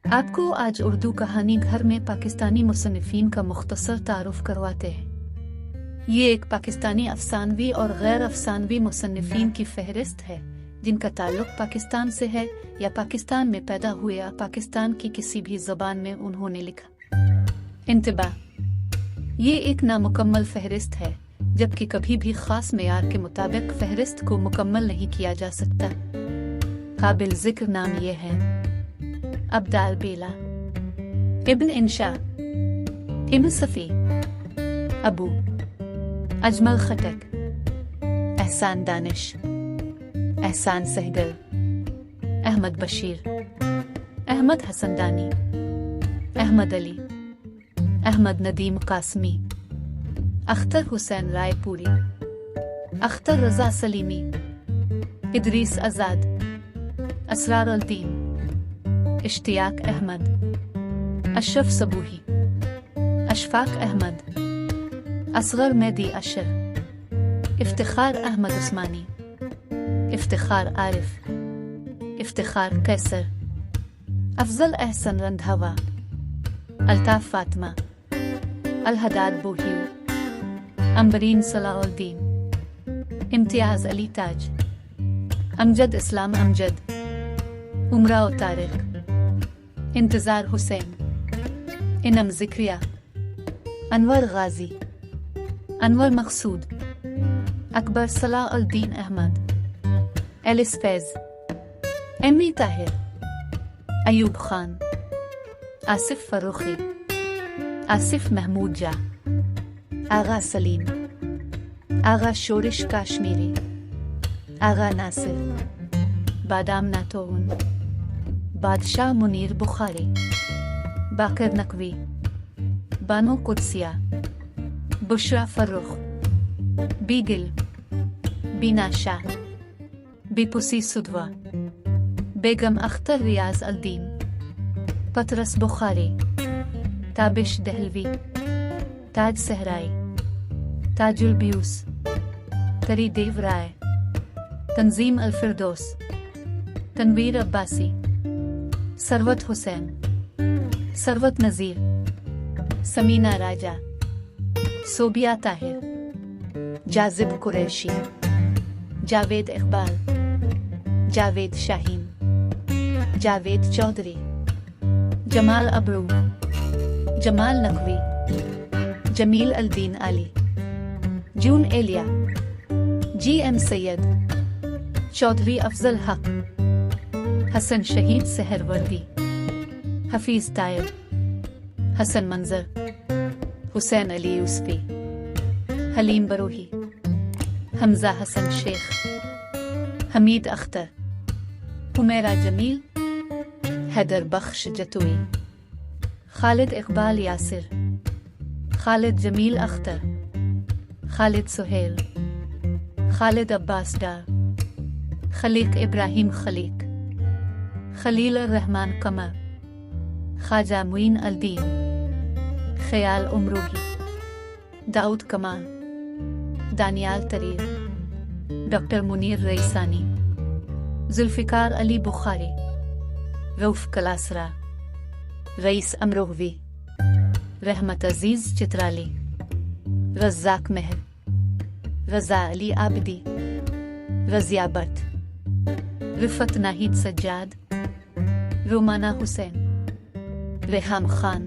आपको आज उर्दू कहानी घर में पाकिस्तानी मुसन्निफीन का मुख्तसर तारुफ करवाते हैं। ये एक पाकिस्तानी अफसानवी और गैर अफसानवी मुसन्निफीन की फहरिस्त है जिनका ताल्लुक पाकिस्तान से है या पाकिस्तान में पैदा हुए या पाकिस्तान की किसी भी ज़बान में उन्होंने लिखा। इंतबाह, ये एक नामुकम्मल फहरिस्त है, जबकि कभी भी ख़ास मेयार के मुताबिक फहरिस्त को मुकम्मल नहीं किया जा सकता। काबिल ज़िक्र नाम ये है: अब्दाल बेला, इब्न इंशा, इब्न सफ़ी, अबू अजमल खटक, एहसान दानिश, एहसान सहगल, अहमद बशीर, अहमद हसनदानी, अहमद अली, अहमद नदीम कासमी, अख्तर हुसैन रायपुरी, अख्तर रज़ा सलीमी, इदरीस आज़ाद, असरार अल-दीन, इश्तियाक अहमद, अशरफ सबूही, अशफाक अहमद, असगर मेहदी अशर, इफ्तिखार अहमद उस्मानी, इफ्तिखार आरिफ, इफ्तिखार कैसर, अफजल अहसन रंधावा, अल्ताफ फातिमा, अल-हदाद बोहियो, अंबरीन सलाउद्दीन, इम्तियाज अली ताज, अमजद इस्लाम अमजद, उमराओ तारिक, इंतज़ार हुसैन, इनम ज़िक्रिया, अनवर गाजी, अनवर मकसूद, अकबर सलाउद्दीन अहमद, एलिस फैज़, एमी ताहिर, अयूब खान, आसिफ फर्रुखी, आसिफ महमूद जा, आगा सलीम, आगा शोरिश काश्मीरी, आगा नासिर, बादाम नातोन, बादशाह मुनीर बुखारी, बाकर नकवी, बानो कुदसिया, बुशरा फर्रुख, बीगिल, बीना शाह, बीपुसी सुधवा, बेगम अख्तर रियाज अल-दीन, पतरस बुखारी, ताबिश दहलवी, ताज सहराई, ताजुल बियूस, तरी देव राय, तंजीम अल-फिरदौस, तनवीर अब्बासी, सरवत हुसैन, सरवत नज़ीर, समीना राजा, सोबिया ताहिर, जाजिब कुरैशी, जावेद इकबाल, जावेद शाहीन, जावेद चौधरी, जमाल अबरू, जमाल नकवी, जमील अल-दीन आली, जून एलिया, जी एम सैयद, चौधरी अफजल हक, हसन शहीद सहरवर्दी, हफीज तायर, हसन मंजर, हुसैन अली यूसफी, हलीम बरोही, हमजा हसन शेख, हमीद अख्तर, हुमैरा जमील, हैदर बख्श जतोई, खालिद इकबाल यासिर, खालिद जमील अख्तर, खालिद सुहेल, खालिद अब्बास डार, खलीक इब्राहिम खलीक, खलील रहमान कमर, ख्वाजा मुइन अल-दीन, ख्याल उमरोही, दाऊद कमाल, दानियाल तरीर, डॉक्टर मुनीर रईसानी, जुल्फ़िकार अली बुखारी, रऊफ़ कलासरा, रईस अमरोहवी, रहमत अजीज चित्राली, रज़्ज़ाक महर, रज़ा अली आबिदी, रज़िया बट, रिफत नाहिद सज्जाद, रोमाना हुसैन, रेहाम खान,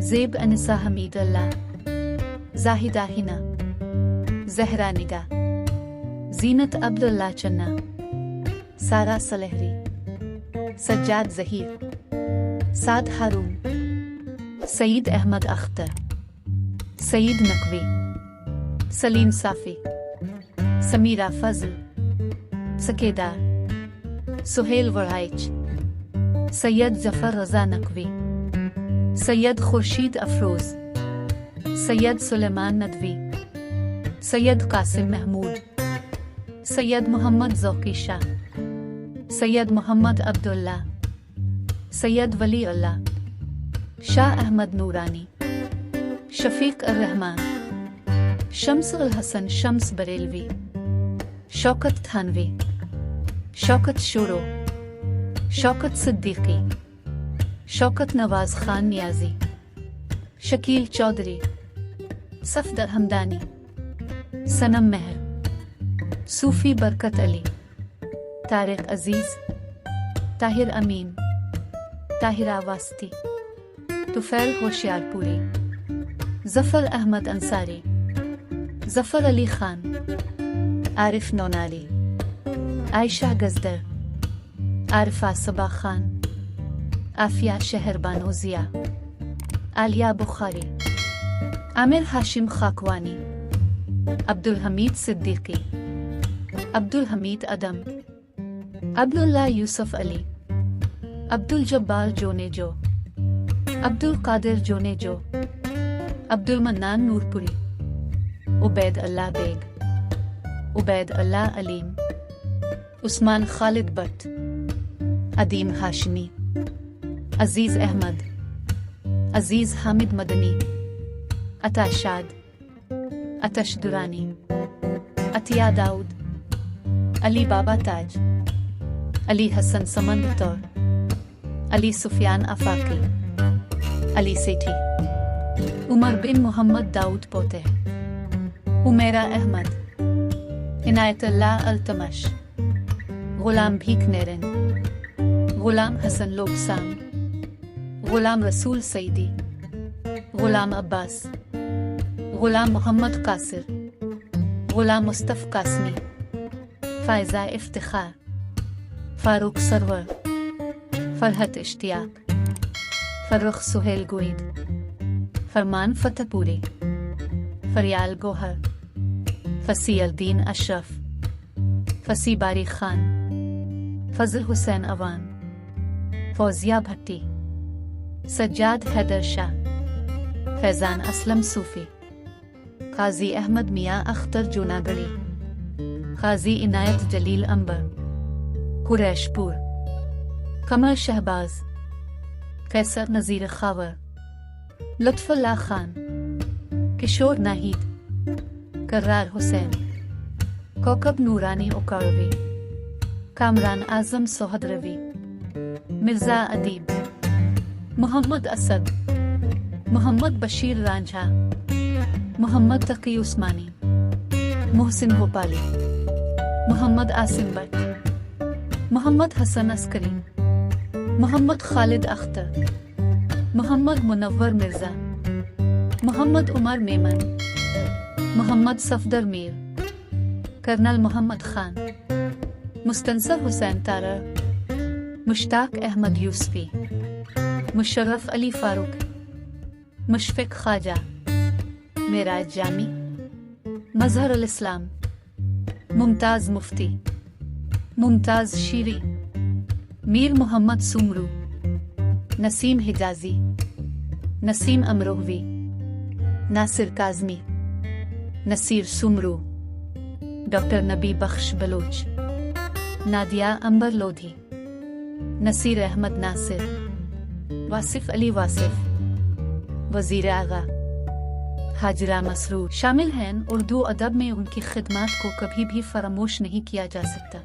ज़ेब अनिसा हमीद अल्लाह, जाहिदा हिना, जहरा निगा, जीनत अब्दुल्ला चन्ना, सारा सलहरी, सज्जाद ज़हीर, साद हारून, सईद अहमद अख्तर, सईद नकवी, सलीम साफ़ी, समीरा फजल, सकेदार, सुहेल वराइच, सैयद जफर रज़ा नकवी, सैयद खुर्शीद अफरोज़, सैयद सुलेमान नदवी, सैयद कासिम महमूद, सैयद मोहम्मद ज़ौकी शाह, सैयद मोहम्मद अब्दुल्ला, सैयद वली अल्लाह, शाह अहमद नूरानी, शफीक अर-रहमान, शम्स अल हसन शम्स बरेलवी, शौकत थानवी, शौकत शोरो, शौकत सिद्दीकी, शौकत नवाज खान नियाजी, शकील चौधरी, सफदर हमदानी, सनम मेहर, सूफी बरकत अली, तारिक अजीज, ताहिर अमीन, ताहिरा वास्ती, तुफैल होशियारपुरी, जफर अहमद अंसारी, जफर अली खान, आरिफ नौनाली, आयशा गजदर, आरिफा सबा खान, आफिया शहरबानो जिया, आलिया बुखारी, आमिर हाशिम खाकवानी, अब्दुल हमीद सिद्दीकी, अब्दुल हमीद अदम, अब्दुल्ला यूसुफ अली, अब्दुल जब्बार जोनेजो, अब्दुल कादिर जोनेजो, अब्दुल मन्नान नूरपुरी, उबैद अल्लाह बेग, उबैद अल्लाह अलीम, उस्मान खालिद बट, अदीम हाशमी, अजीज अहमद, अजीज हामिद मदनी, अता शाद, अतश दुरानी, अतिया दाऊद, अली बाबा ताज, अली हसन समंद तौर, अली सुफियान आफाकी, अली सेठी, उमर बिन मोहम्मद दाऊद पोते, उमेरा अहमद, इनायतुल्लाह अल्तमश, गुलाम भीख नेरन, गुलाम हसन लोकसांग, गुलाम रसूल सईदी, गुलाम अब्बास, गुलाम मोहम्मद कासिर, गुलाम मुस्तफ़ कासमी, फायजा इफ्तिखार, फारूक सरवर, फरहत इश्तियाक, फर्रुख सुहेल गुईद, फरमान फतेहपुरी, फरियाल गोहर, फसी अल-दीन अशरफ, फसी बारी खान, फजल हुसैन अवान, फौजिया भट्टी, सज्जाद हैदर शाह, फैजान असलम सूफी, काजी अहमद मियाँ अख्तर जूनागढ़ी, काजी इनायत जलील अंबर, कुरैशपुर, कमर शहबाज, कैसर नज़ीर खावर, लुत्फुल्ला खान, किशोर नाहिद, कर्रार हुसैन, कौकब नूरानी उकारवी, कामरान आजम सोहद रवी, मिर्जा अदीब, मोहम्मद असद, मोहम्मद बशीर रांझा, मोहम्मद तकी उस्मानी, मोहसिन भोपाली, मोहम्मद आसिम बट, मोहम्मद हसन अस्करी, मोहम्मद खालिद अख्तर, मोहम्मद मुनव्वर मिर्जा, मोहम्मद उमर मेमन, मोहम्मद सफदर मीर, कर्नल मोहम्मद खान, मुस्तनसर हुसैन तारर, मुश्ताक अहमद यूसफी, मुशर्रफ अली फारूक, मुशफिक ख्वाजा, मेराज जामी, मजहर अल इस्लाम, मुमताज मुफ्ती, मुमताज शीरी, मीर मोहम्मद सुमरू, नसीम हिजाजी, नसीम अमरोहवी, नासिर काज़मी, नसीर सुमरू, डॉक्टर नबी बख्श बलोच, नादिया अंबर लोधी, नसीर अहमद नासिर, वासिफ अली वासिफ, वजीर आगा, हाजिरा मसरूर शामिल हैं। उर्दू अदब में उनकी खिदमात को कभी भी फरामोश नहीं किया जा सकता।